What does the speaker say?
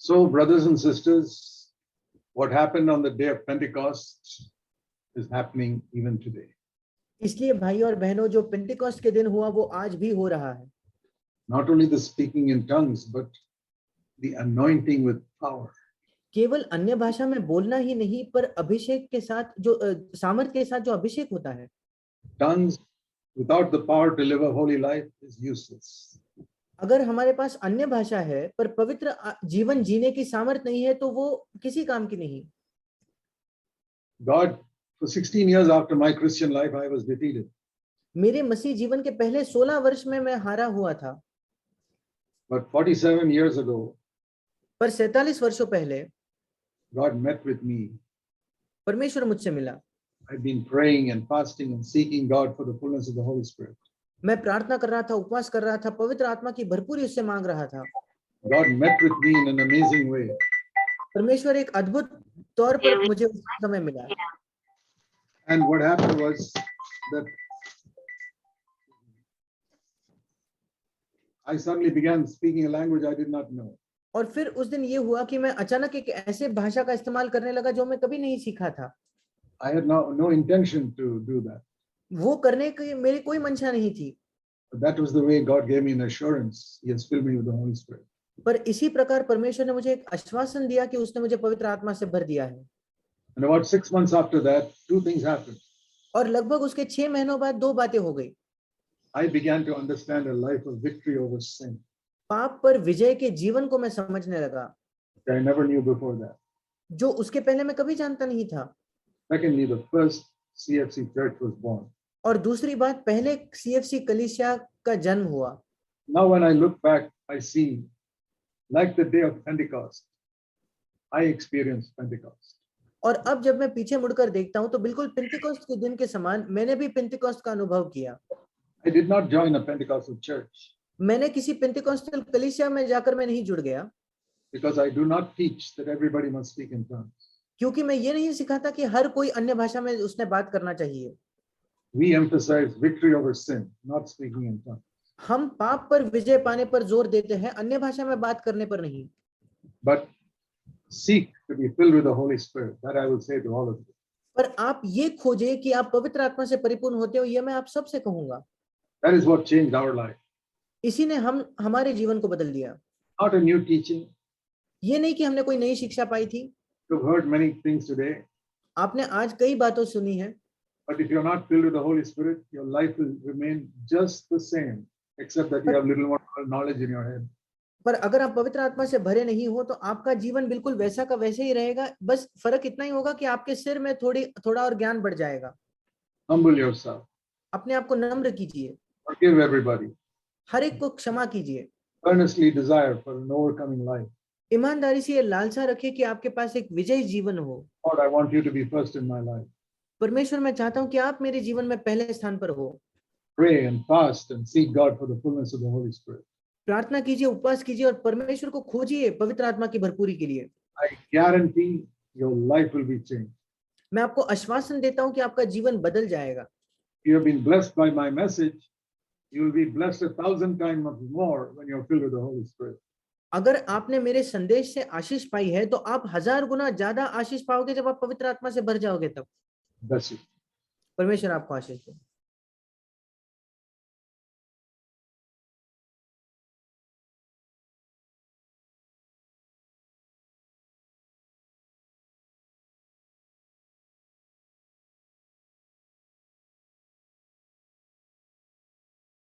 So, brothers and sisters, what happened on the day of Pentecost is happening even today. इसलिए भाई और बहनों, जो पेंटिकॉस्ट के दिन हुआ वो आज भी हो रहा है. Not only the speaking in tongues, but the anointing with power. केवल अन्य भाषा में बोलना ही नहीं, पर अभिषेक के साथ जो सामर्थ के साथ जो अभिषेक होता है. Tongues without the power to live a holy life is useless. अगर हमारे पास अन्य भाषा है पर पवित्र जीवन जीने की सामर्थ नहीं है, तो वो किसी काम की नहीं. God, for 16 years after my Christian life, I was defeated. मेरे मसीह जीवन के पहले 16 वर्ष में मैं हारा हुआ था. But 47 years ago, पर 47 वर्षों पहले God met with me. परमेश्वर मुझसे मिला. I've been praying and fasting and seeking God for the fullness of the Holy Spirit. मैं प्रार्थना कर रहा था, उपवास कर रहा था, पवित्र आत्मा की भरपूरी उससे मांग रहा था. God met with me in an amazing way. परमेश्वर एक अद्भुत तौर पर मुझे उस समय मिला. And what happened was that I suddenly began speaking a language I did not know. और फिर उस दिन ये हुआ कि मैं अचानक एक ऐसे भाषा का इस्तेमाल करने लगा जो मैं कभी नहीं सीखा था. I had no intention to do that. वो करने की मेरी कोई मंशा नहीं थी. But that was the way God gave me an assurance. He has filled me with the Holy Spirit. पर इसी प्रकार परमेश्वर ने मुझे एक आश्वासन दिया कि उसने मुझे पवित्र आत्मा से भर दिया है. And about 6 months after that, two things happened. और लगभग उसके 6 महीनों बाद दो बातें हो गई. I began to understand a life of victory over sin. पाप पर विजय के जीवन को मैं समझने लगा, I never knew before that. जो उसके पहले मैं कभी जानता नहीं था. Secondly, the first CFC church was born. और दूसरी बात, पहले CFC कलीसिया का जन्म हुआ. Now when I look back, I see, like the day of Pentecost, I experienced Pentecost. और अब जब मैं पीछे मुड़कर देखता हूं तो बिल्कुल पेंटिकॉस्ट के दिन के समान मैंने भी पेंटिकॉस्ट का अनुभव किया. I did not join a Pentecostal church मैंने किसी पेंटिकॉस्टल कलीसिया में जाकर मैं नहीं जुड़ गया, because I do not teach that everybody must speak in tongues. क्योंकि मैं ये नहीं सिखाता कि हर कोई अन्य भाषा में उसने बात करना चाहिए. We emphasize victory over sin, not speaking in tongues. हम पाप पर विजय पाने पर जोर देते हैं, अन्य भाषा में बात करने पर नहीं. But seek to be filled with the Holy Spirit. That I will say to all of you. पर आप ये खोजे कि आप पवित्र आत्मा से परिपूर्ण होते हो, ये मैं आप सबसे कहूंगा. That is what changed our life. इसी ने हमारे जीवन को बदल दिया. Not a new teaching. ये नहीं कि हमने कोई नई शिक्षा पाई थी. You've heard many things today. आपने आज कई बातों सुनी है, But if you're not filled with the Holy Spirit, your life will remain just the same, except that you have little more knowledge in your head. पर अगर आप पवित्र आत्मा से भरे नहीं हो तो आपका जीवन बिल्कुल वैसा का वैसे ही रहेगा. बस फर्क इतना ही होगा कि आपके सिर में थोड़ा और ज्ञान बढ़ जाएगा. Humble yourself. अपने आप को नम्र कीजिए, Forgive everybody. हर एक को क्षमा कीजिए. Earnestly desire for an overcoming life. ईमानदारी से ये लालसा रखिए कि आपके पास एक विजयी जीवन हो. Lord, I want you to be first in my life. परमेश्वर, मैं चाहता हूं कि आप मेरे जीवन में पहले स्थान पर हो. Pray and fast and seek God for the fullness of the Holy Spirit. प्रार्थना कीजिए, उपवास कीजिए और परमेश्वर को खोजिए पवित्र आत्मा की भरपूरी के लिए. I guarantee your life will be changed. मैं आपको आश्वासन देता हूं कि आपका जीवन बदल जाएगा. If you have been blessed by my message, you will be blessed 1,000 times more when you're filled with the Holy Spirit. अगर आपने मेरे संदेश से आशीष पाई है तो आप 1000 गुना ज्यादा आशीष पाओगे जब आप पवित्र आत्मा से भर जाओगे. तब Bless you. परमेश्वर आपको आशीष दे.